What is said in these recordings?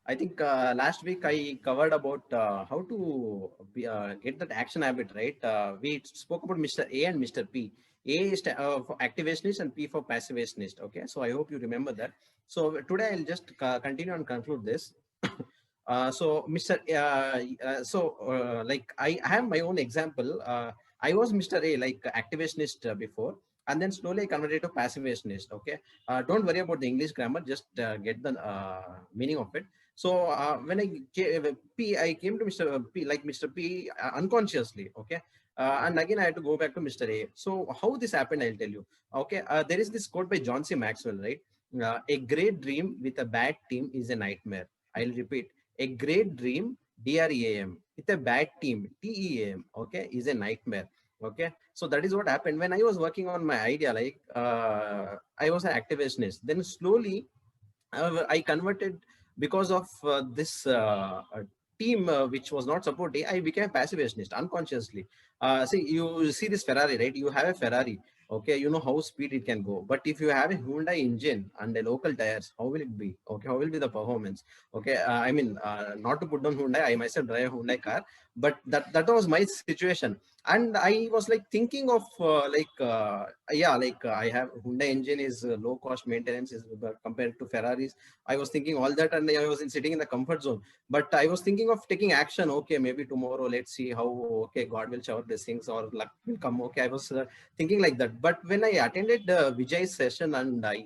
I think last week I covered about how to get that action habit, right? We spoke about Mr. A and Mr. P. A is for activationist and P for passivationist. Okay, so I hope you remember that. So today I'll just continue and conclude this. So Mr. Like I have my own example. I was Mr. A, like activationist before, and then slowly I converted to passivationist. Okay, don't worry about the English grammar, just get the meaning of it. So when I came to Mr. P, like Mr. P, unconsciously, okay, and again I had to go back to Mr. A. So how this happened, I'll tell you. Okay, there is this quote by John C. Maxwell, right? A great dream with a bad team is a nightmare. I'll repeat: a great dream, DREAM, with a bad team, TEAM, okay, is a nightmare. Okay, so that is what happened when I was working on my idea. Like I was an activationist. Then slowly I converted because of this team which was not supporting. I became a passivationist unconsciously. See, you see this Ferrari, right? You have a Ferrari. Okay, you know how speed it can go. But if you have a Hyundai engine and a local tires, how will it be? Okay, how will be the performance? Okay, I mean, not to put down Hyundai. I myself drive a Hyundai car, but that was my situation. And I was like thinking of yeah, like I have Hyundai engine is low cost maintenance is compared to Ferraris. I was thinking all that, and I was sitting in the comfort zone. But I was thinking of taking action. Okay, maybe tomorrow, let's see how. Okay, God will shower blessings or luck will come. Okay, I was thinking like that. But when I attended Vijay's session and I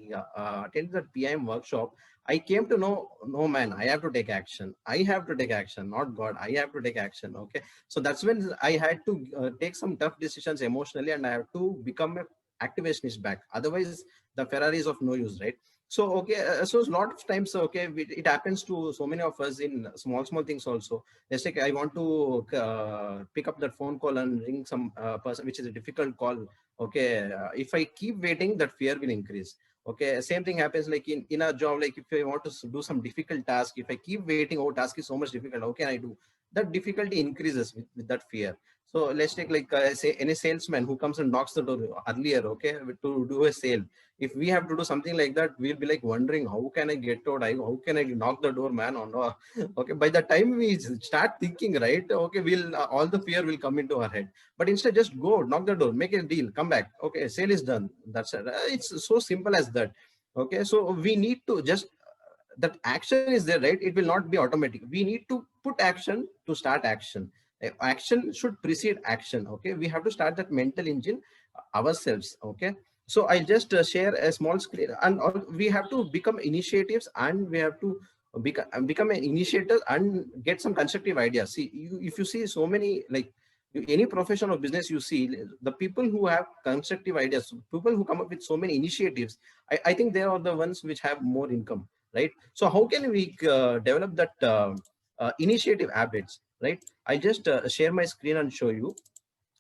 attended the PIM workshop, I came to know, no man, I have to take action. I have to take action, not God. I have to take action. Okay, so that's when I had to take some tough decisions emotionally, and I have to become a activationist back. Otherwise, the Ferrari is of no use, right? So okay, so a lot of times, okay, it happens to so many of us in small things also. Let's say I want to pick up that phone call and ring some person, which is a difficult call. Okay, if I keep waiting, that fear will increase. Okay, same thing happens like in a job. Like if I want to do some difficult task, if I keep waiting, oh, task is so much difficult. How can I do? That difficulty increases with that fear. So let's take like say any salesman who comes and knocks the door earlier, okay, to do a sale. If we have to do something like that, we'll be like wondering, how can I get out? How can I knock the door, man? Or no? Okay, by the time we start thinking, right? Okay, we'll all the fear will come into our head. But instead, just go knock the door, make a deal, come back. Okay, sale is done. That's it. It's so simple as that. Okay, so we need to just that action is there, right? It will not be automatic. We need to put action to start action. Action should precede action. Okay, we have to start that mental engine ourselves. Okay, so I'll just share a small screen, and we have to become initiatives, and we have to become an initiator and get some constructive ideas. See, if you see so many, like any profession or business, you see the people who have constructive ideas, people who come up with so many initiatives, I think they are the ones which have more income, right? So how can we develop that initiative habits, right? I just share my screen and show you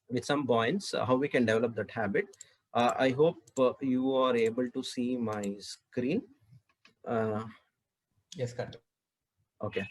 with some points how we can develop that habit. I hope you are able to see my screen. uh, Yes, correct. okay,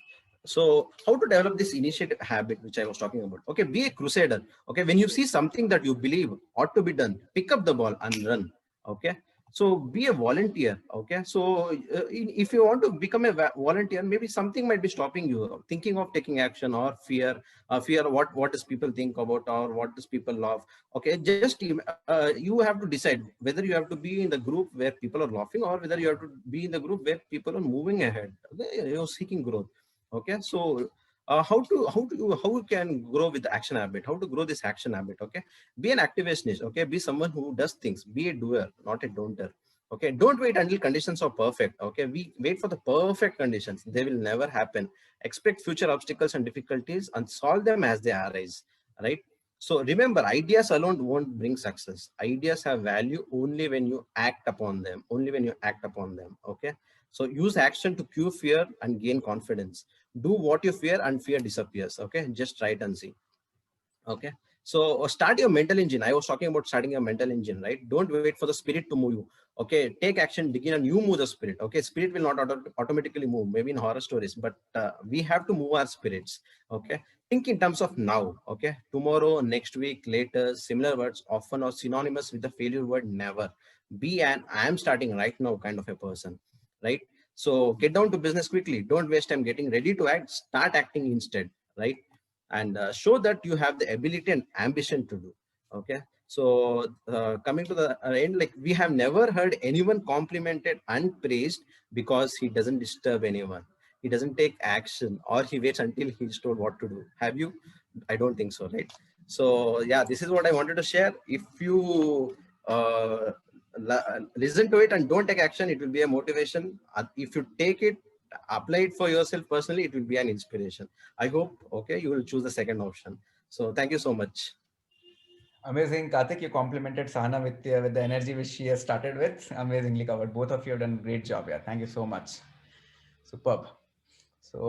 so how to develop this initiative habit which I was talking about? Okay, be a crusader. Okay, when you see something that you believe ought to be done, pick up the ball and run. Okay, so be a volunteer. Okay, so if you want to become a volunteer, maybe something might be stopping you thinking of taking action, or fear what does people think about, or what does people love. Okay, just you have to decide whether you have to be in the group where people are laughing, or whether you have to be in the group where people are moving ahead. Okay, you're seeking growth. Okay, so how you can grow with the action habit, how to grow this action habit? Okay, be an activationist. Okay, be someone who does things, be a doer, not a don'ter. Okay, don't wait until conditions are perfect. Okay, we wait for the perfect conditions, they will never happen. Expect future obstacles and difficulties and solve them as they arise, right? So remember, ideas alone won't bring success. Ideas have value only when you act upon them, only when you act upon them. Okay, so use action to cue fear and gain confidence. Do what you fear and fear disappears. Okay, just try it and see. Okay, so start your mental engine. I was talking about starting your mental engine, right? Don't wait for the spirit to move you. Okay, take action, begin, and you move the spirit. Okay, spirit will not automatically move, maybe in horror stories, but we have to move our spirits. Okay, think in terms of now. Okay, tomorrow, next week, later. Similar words often are synonymous with the failure word never. Be an I am starting right now kind of a person, right? So get down to business quickly. Don't waste time getting ready to act. Start acting instead, right? And show that you have the ability and ambition to do. Okay. So coming to the end, like we have never heard anyone complimented and praised because he doesn't disturb anyone. He doesn't take action, or he waits until he's told what to do. Have you? I don't think so, right? So yeah, this is what I wanted to share. If you listen to it and don't take action, it will be a motivation. If you take it, apply it for yourself personally, it will be an inspiration. I hope, okay, you will choose the second option. So thank you so much. Amazing, Karthik. You complimented Sahana with the energy which she has started with. Amazingly covered. Both of you have done a great job. Yeah, thank you so much. Superb. So